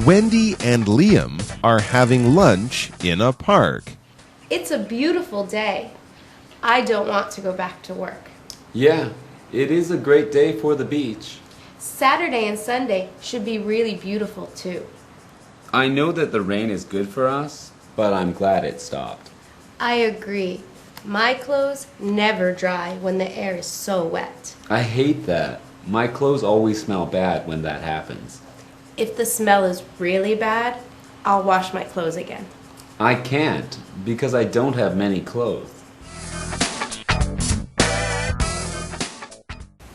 Wendy and Liam are having lunch in a park. It's a beautiful day. I don't want to go back to work. Yeah, it is a great day for the beach. Saturday and Sunday should be really beautiful too. I know that the rain is good for us, but I'm glad it stopped. I agree. My clothes never dry when the air is so wet. I hate that. My clothes always smell bad when that happens. If the smell is really bad, I'll wash my clothes again. I can't because I don't have many clothes.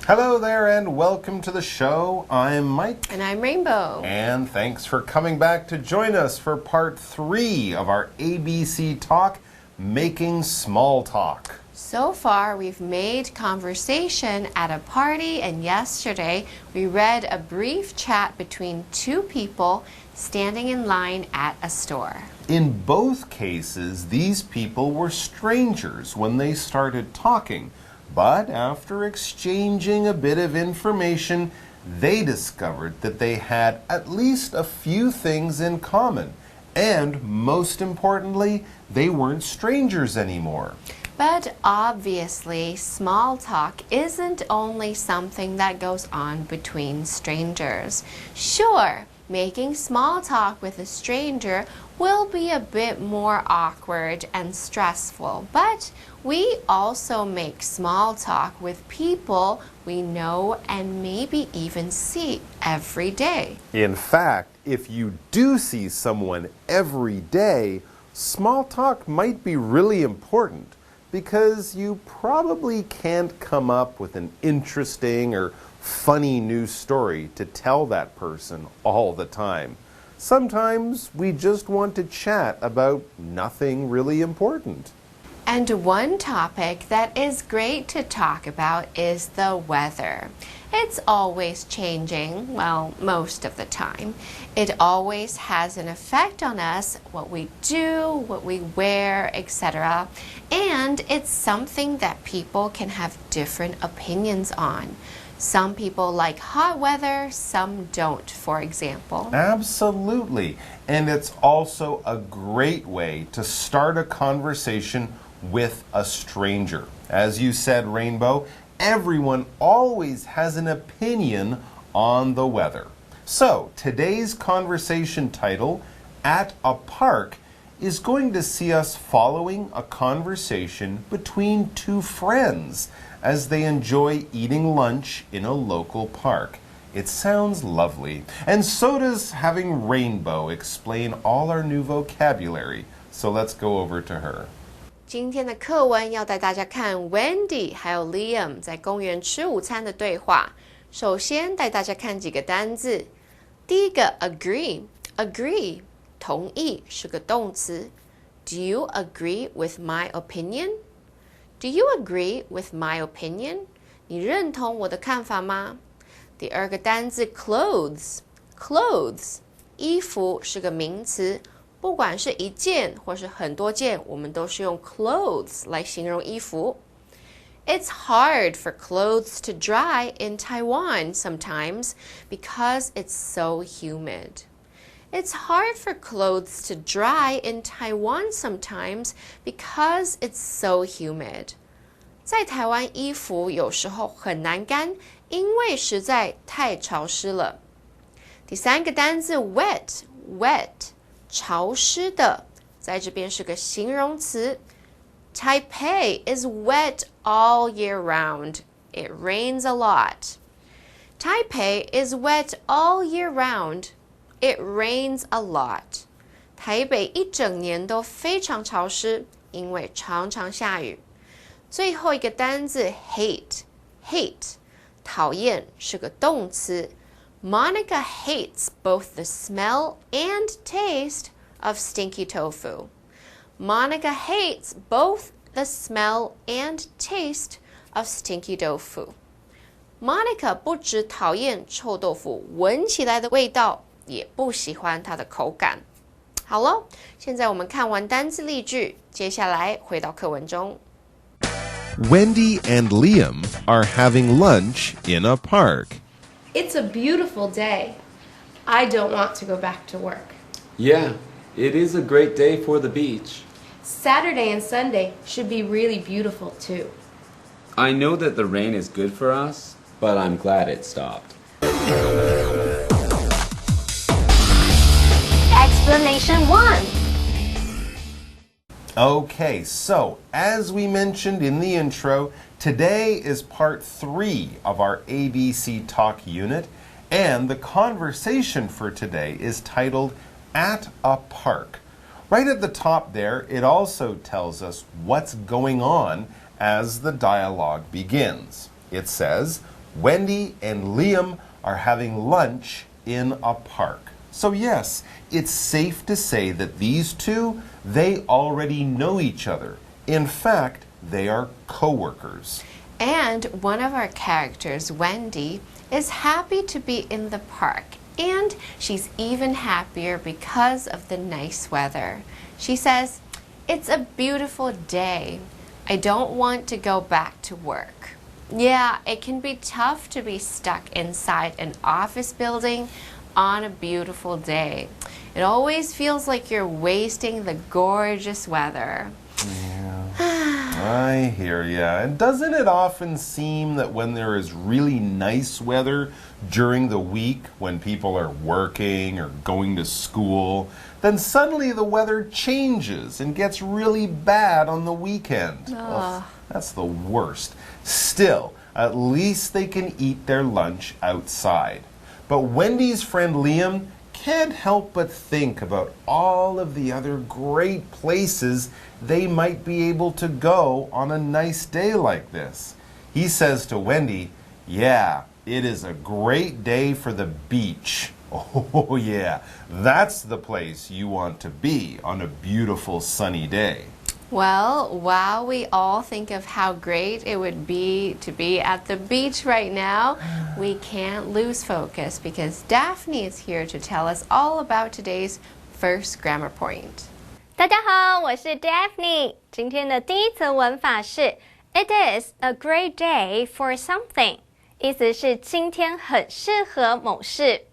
Hello there and welcome to the show. I'm Mike. And I'm Rainbow. And thanks for coming back to join us for part 3 of our ABC talk, Making Small Talk. So far, we've made conversation at a party, and yesterday we read a brief chat between two people standing in line at a store. In both cases, these people were strangers when they started talking, but after exchanging a bit of information, they discovered that they had at least a few things in common, and most importantly, they weren't strangers anymore. But obviously, small talk isn't only something that goes on between strangers. Sure, making small talk with a stranger will be a bit more awkward and stressful, but we also make small talk with people we know and maybe even see every day. In fact, if you do see someone every day, small talk might be really important, because you probably can't come up with an interesting or funny new story to tell that person all the time. Sometimes we just want to chat about nothing really important. And one topic that is great to talk about is the weather. It's always changing, well, most of the time. It always has an effect on us, what we do, what we wear, etc. And it's something that people can have different opinions on. Some people like hot weather, some don't, for example. Absolutely. And it's also a great way to start a conversation with a stranger. As you said, Rainbow, everyone always has an opinion on the weather. So, today's conversation title, At a Park, is going to see us following a conversation between two friends as they enjoy eating lunch in a local park. It sounds lovely. And so does having Rainbow explain all our new vocabulary. So let's go over to her. 今天的课文要带大家看 Wendy 还有 Liam 在公园吃午餐的对话。首先带大家看几个单字。第一个 agree 同意是个动词。Do you agree with my opinion? Do you agree with my opinion? 你认同我的看法吗？第二个单字 clothes 衣服是个名词。不管是一件或是很多件，我们都是用 clothes 来形容衣服。It's hard for clothes to dry in Taiwan sometimes because it's so humid. It's hard for clothes to dry in Taiwan sometimes because it's so humid. 在台湾衣服有时候很难干，因为实在太潮湿了。第三个单字 wet 潮湿的，在这边是个形容词。Taipei is wet all year round. It rains a lot. Taipei is wet all year round. It rains a lot. 台北一整年都非常潮湿，因为常常下雨。最后一个单字 hate 讨厌是个动词。Monica hates both the smell and taste of stinky tofu. Monica hates both the smell and taste of stinky tofu. Monica 不只讨厌臭豆腐闻起来的味道，也不喜欢它的口感。好了，现在我们看完单字例句，接下来回到课文中。Wendy and Liam are having lunch in a park. It's a beautiful day. I don't want to go back to work. Yeah, it is a great day for the beach. Saturday and Sunday should be really beautiful too. I know that the rain is good for us, but I'm glad it stopped. Explanation 1. Okay, so as we mentioned in the intro, today is part 3 of our ABC Talk unit, and the conversation for today is titled At a Park. Right at the top there, it also tells us what's going on as the dialogue begins. It says, Wendy and Liam are having lunch in a park. So yes, it's safe to say that these two, they already know each other. In fact, they are co-workers. And one of our characters, Wendy, is happy to be in the park. And she's even happier because of the nice weather. She says, "It's a beautiful day. I don't want to go back to work." Yeah, it can be tough to be stuck inside an office building on a beautiful day. It always feels like you're wasting the gorgeous weather. I hear ya. And doesn't it often seem that when there is really nice weather during the week, when people are working or going to school, then suddenly the weather changes and gets really bad on the weekend? Ugh, that's the worst. Still, at least they can eat their lunch outside. But Wendy's friend Liam can't help but think about all of the other great places they might be able to go on a nice day like this. He says to Wendy, "Yeah, it is a great day for the beach." Oh yeah, that's the place you want to be on a beautiful sunny day. Well, while we all think of how great it would be to be at the beach right now, we can't lose focus because Daphne is here to tell us all about today's first grammar point. 大家好，我是 Daphne。今天的第一则文法是 It is a great day for something， 意思是今天很适合某事。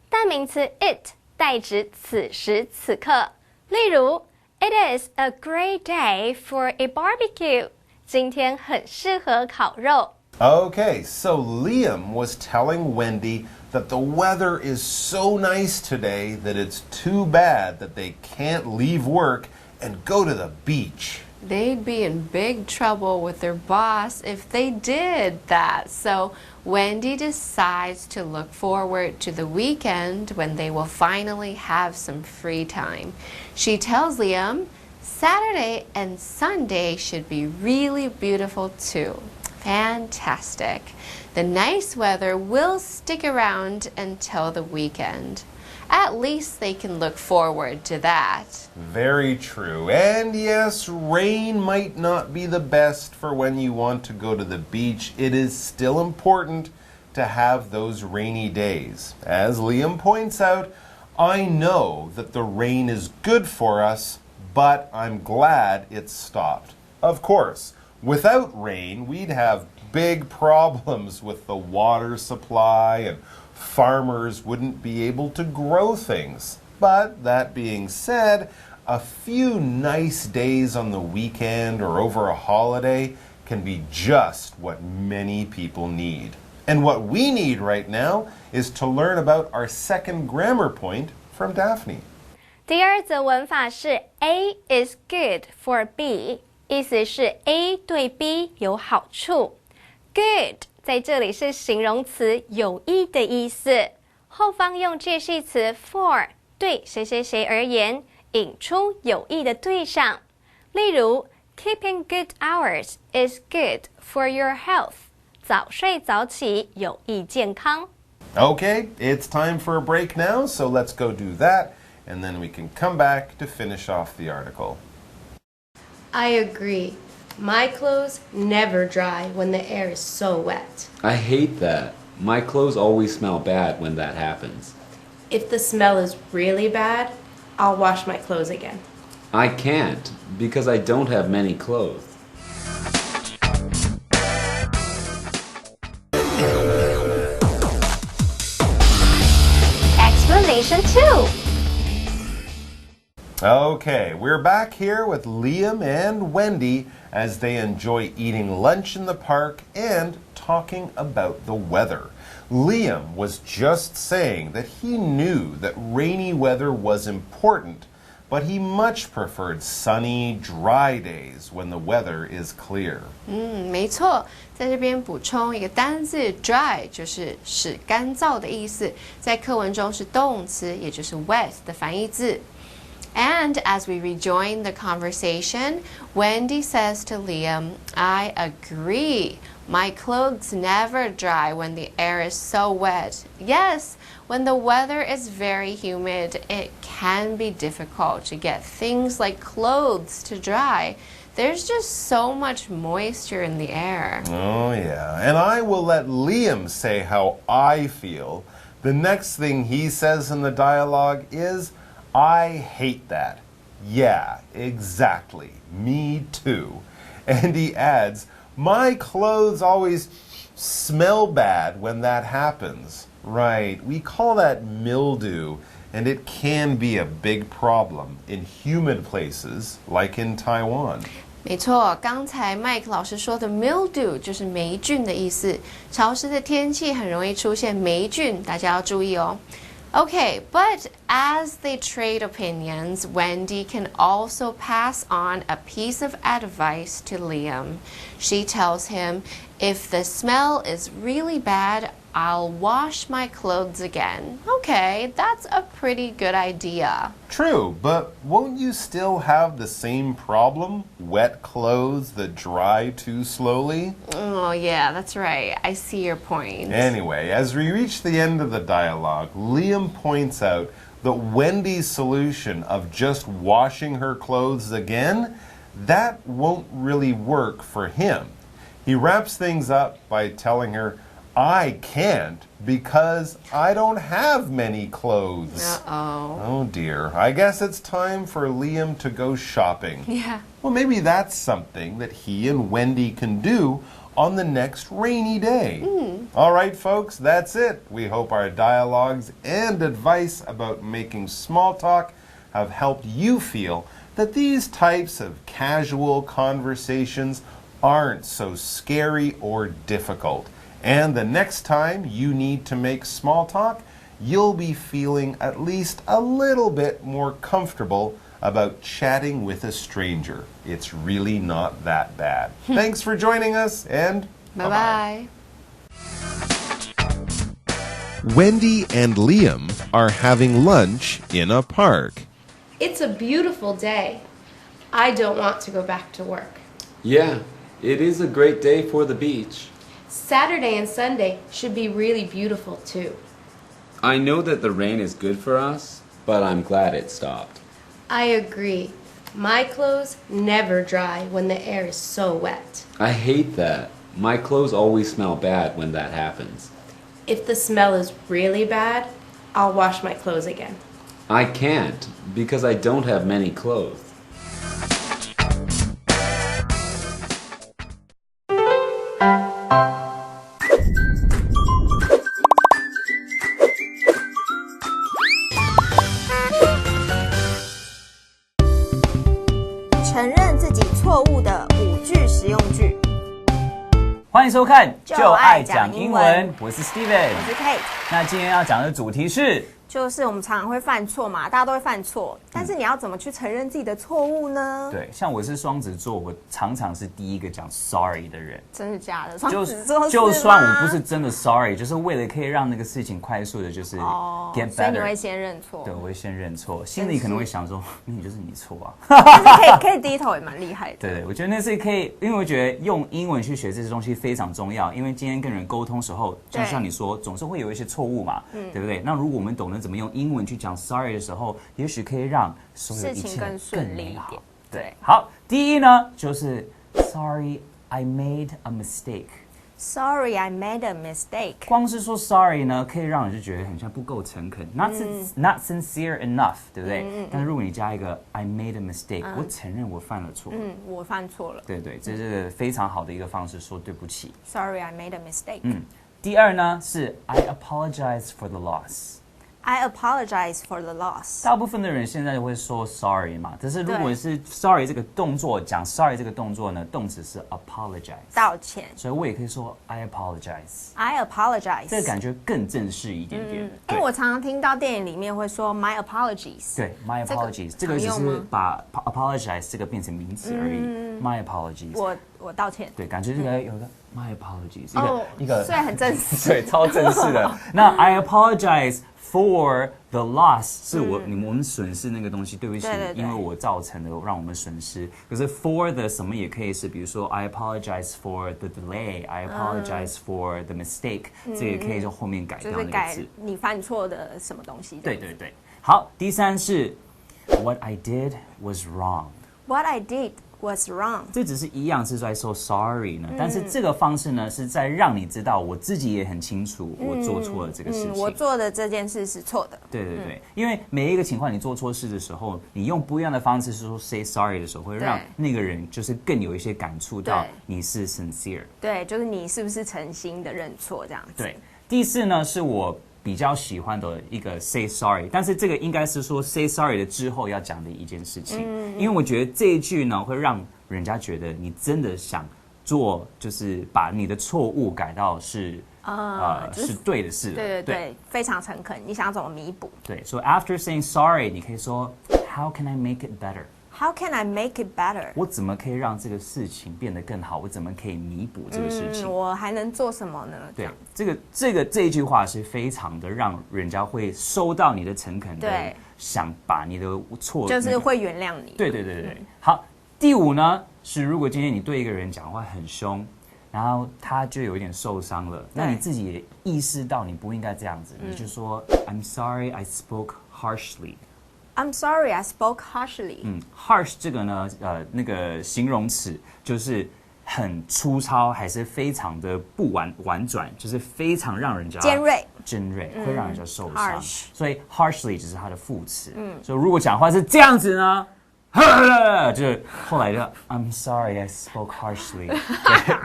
代名词 it 代指此时此刻，例如 It is a great day for a barbecue， 今天很适合烤肉。Okay, so Liam was telling Wendy that the weather is so nice today that it's too bad that they can't leave work and go to the beach. They'd be in big trouble with their boss if they did that. So Wendy decides to look forward to the weekend when they will finally have some free time. She tells Liam, Saturday and Sunday should be really beautiful too. Fantastic. The nice weather will stick around until the weekend. At least they can look forward to that. Very true. And yes, rain might not be the best for when you want to go to the beach. It is still important to have those rainy days. As Liam points out, I know that the rain is good for us, but I'm glad it stopped. Of course, without rain, we'd have big problems with the water supply and farmers wouldn't be able to grow things. But that being said, a few nice days on the weekend or over a holiday can be just what many people need. And what we need right now is to learn about our second grammar point from Daphne. 第二则文法是 A is good for B， 意思是 A 对 B 有好处。Good 在这里是形容词有益的意思，后方用介系词 for 对谁谁谁而言，引出有益的对象。例如 Keeping good hours is good for your health， 早睡早起有益健康。Okay, it's time for a break now, so let's go do that, and then we can come back to finish off the article. I agree. My clothes never dry when the air is so wet. I hate that. My clothes always smell bad when that happens. If the smell is really bad, I'll wash my clothes again. I can't because I don't have many clothes. Nation 2. Okay, we're back here with Liam and Wendy as they enjoy eating lunch in the park and talking about the weather. Liam was just saying that he knew that rainy weather was important, but he much preferred sunny, dry days when the weather is clear. 没错，在这边补充一个单字 dry 就是使干燥的意思，在课文中是动词，也就是 wet 的反义字。And as we rejoin the conversation, Wendy says to Liam, I agree. My clothes never dry when the air is so wet. Yes, when the weather is very humid, it can be difficult to get things like clothes to dry. There's just so much moisture in the air. Oh, yeah. And I will let Liam say how I feel. The next thing he says in the dialogue is, I hate that. Yeah, exactly. Me too. And he adds, my clothes always smell bad when that happens. Right, we call that mildew, and it can be a big problem in humid places like in Taiwan. 没错，刚才 Mike 老师说的 mildew 就是霉菌的意思。潮湿的天气很容易出现霉菌，大家要注意哦。Okay, but as they trade opinions, Wendy can also pass on a piece of advice to Liam. She tells him, if the smell is really bad, I'll wash my clothes again. Okay, that's a pretty good idea. True, but won't you still have the same problem? Wet clothes that dry too slowly? Oh, yeah, that's right. I see your point. Anyway, as we reach the end of the dialogue, Liam points out that Wendy's solution of just washing her clothes again, that won't really work for him. He wraps things up by telling her, I can't because I don't have many clothes. Uh-oh. Oh dear. I guess it's time for Liam to go shopping. Yeah. Well, maybe that's something that he and Wendy can do on the next rainy day. All right, folks, that's it. We hope our dialogues and advice about making small talk have helped you feel that these types of casual conversations aren't so scary or difficult. And the next time you need to make small talk, you'll be feeling at least a little bit more comfortable about chatting with a stranger. It's really not that bad. Thanks for joining us, and bye-bye. Wendy and Liam are having lunch in a park. It's a beautiful day. I don't want to go back to work. Yeah, it is a great day for the beach. Saturday and Sunday should be really beautiful too. I know that the rain is good for us, but I'm glad it stopped. I agree. My clothes never dry when the air is so wet. I hate that. My clothes always smell bad when that happens. If the smell is really bad, I'll wash my clothes again. I can't because I don't have many clothes. 承认自己错误的5句实用句。欢迎收看《就爱讲英英文我是 Steven， 我是 Kate。那今天要讲的主题是，就是我们常常会犯错嘛，大家都会犯错，但是你要怎么去承认自己的错误呢？对，像我是双子座，我常常是第一个讲 sorry 的人。真的假的？双子座就算我不是真的 sorry， 就是为了可以让那个事情快速的，就是 get better。所以你会先认错？对，我会先认错，心里可能会想说，你就是你错啊。但是可以低头也蛮厉害的。对，我觉得那是可以，因为我觉得用英文去学这些东西非常重要，因为今天跟人沟通时候，就像你说，总是会有一些错误嘛，对不对？那如果我们懂得怎么用英文去讲 sorry 的时候，也许可以让所有一切更顺利一美好点。对，好，第一呢就是 Sorry, I made a mistake. Sorry, I made a mistake. 光是说 sorry 呢，可以让人就觉得很像不够诚恳 not sincere enough， 对不对？但是如果你加一个 I made a mistake， 我承认我犯了错。我犯错了。对对，这是非常好的一个方式，说对不起。Sorry, I made a mistake. 第二呢是 I apologize for the loss. I apologize for the loss。大部分的人现在会说 sorry 嘛，可是如果是 sorry 这个动作，讲 sorry 这个动作呢，动词是 apologize， 道歉。所以我也可以说 I apologize。 I apologize。这个感觉更正式一点点。因为我常常听到电影里面会说 my apologies。对 ，my apologies， 这个只是把 apologize 这个变成名词而已。My apologies， 我道歉。对，感觉这个有个 my apologies， 一个虽然很正式，对，超正式的。那 I apologize for the loss 是我们损失那个东西，对不起，因为我造成的让我们损失。可是 for the 什么也可以是，比如说 I apologize for the delay，I apologize for the mistake，这也可以就后面改掉那个字。就是改你犯错的什么东西。对对对。好，第三是 What I did was wrong。What I did was wrong。这只是一样是在说 sorry 呢，但是这个方式呢是在让你知道我自己也很清楚我做错了这个事情。我做的这件事是错的。对对对，因为每一个情况你做错事的时候，你用不一样的方式说 say sorry 的时候，会让那个人就是更有一些感触到你是 sincere。对，就是你是不是诚心的认错这样子。对，第四呢是我比较喜欢的一个 say sorry， 但是这个应该是说 say sorry 的之后要讲的一件事情，因为我觉得这一句呢会让人家觉得你真的想做，就是把你的错误改到是是对的事了。对对对，非常诚恳，你想要怎么弥补？对，所以 after saying sorry， 你可以说 How can I make it better？How can I make it better？ 我怎么可以让这个事情变得更好？我怎么可以弥补这个事情？我还能做什么呢？对，这一句话是非常的让人家会收到你的诚恳的，想把你的错就是会原谅你。对对对对。好，第五呢是如果今天你对一个人讲话很凶，然后他就有一点受伤了，那你自己也意识到你不应该这样子，你就说 I'm sorry I spoke harshly。I'm sorry, I spoke harshly. Harsh 这个呢，那个形容词就是很粗糙，还是非常的不婉转，就是非常让人家尖锐，会让人家受伤。所以 harshly 只是它的副词。所以如果讲话是这样子呢，就是后来就 I'm sorry, I spoke harshly。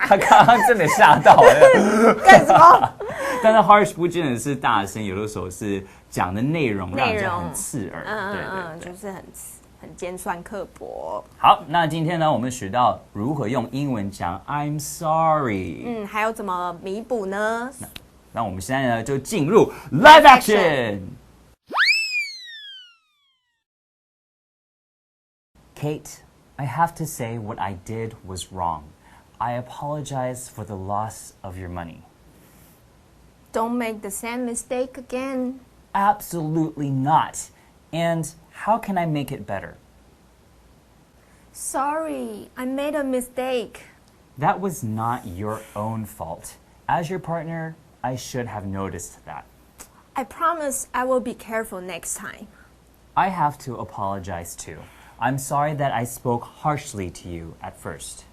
他刚刚真的吓到了，干什么？但是 harsh 不见得是大声，有的时候是讲的内容让人家很刺耳。对，就是很尖酸刻薄。好，那今天呢，我们学到如何用英文讲 I'm sorry。还有怎么弥补呢？那我们现在呢就进入 live action。Kate, I have to say what I did was wrong. I apologize for the loss of your money. Don't make the same mistake again. Absolutely not. And how can I make it better? Sorry, I made a mistake. That was not your own fault. As your partner, I should have noticed that. I promise I will be careful next time. I have to apologize too. I'm sorry that I spoke harshly to you at first.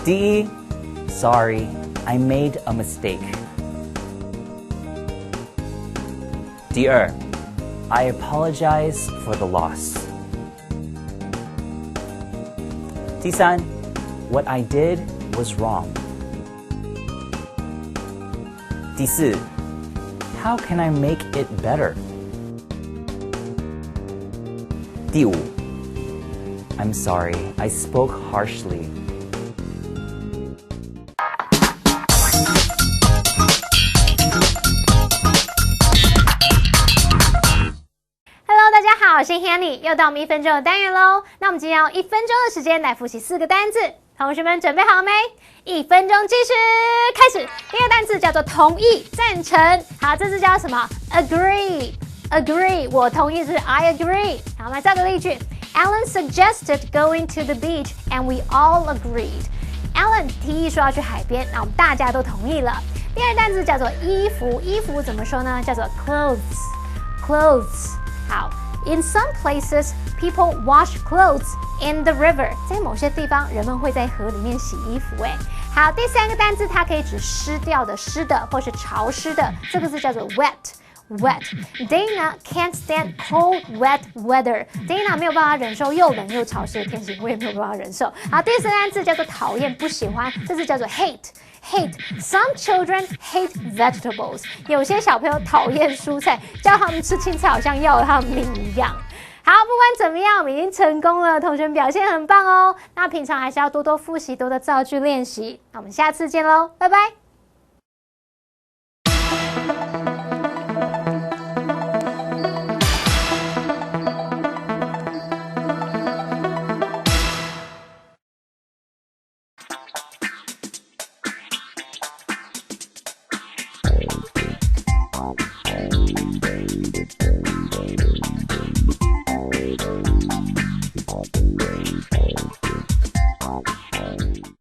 D. Sorry, I made a mistake. 第二 I apologize for the loss. 第三 What I did was wrong. 第四 How can I make it better? 第五 I'm sorry, I spoke harshly. Hello， 大家好，我是 Hanny， 又到我们1分钟的单元喽。那我们今天用1分钟的时间来复习4个单字，同学们准备好没？1分钟计时开始。第一个单词叫做同意、赞成。好，这字叫什么 ？Agree，我同意是 I agree。好，我们来造个例句。Alan suggested going to the beach, and we all agreed. Alan 提议说要去海边，那我们大家都同意了。第二个单词叫做衣服，衣服怎么说呢？叫做 clothes。好 ，In some places, people wash clothes in the river. 在某些地方，人们会在河里面洗衣服。好，第三个单词它可以指湿掉的、湿的，或是潮湿的，这个字叫做 wet. Dana can't stand cold, wet weather. Dana 没有办法忍受又冷又潮湿的天气，我也没有办法忍受。好，第四个单词叫做讨厌、不喜欢，这字叫做 hate。Hate. Some children hate vegetables. 有些小朋友讨厌蔬菜，叫他们吃青菜好像要了他们命一样。好，不管怎么样，我们已经成功了，同学们表现很棒哦。那平常还是要多多复习，多多造句练习。那我们下次见喽，拜拜。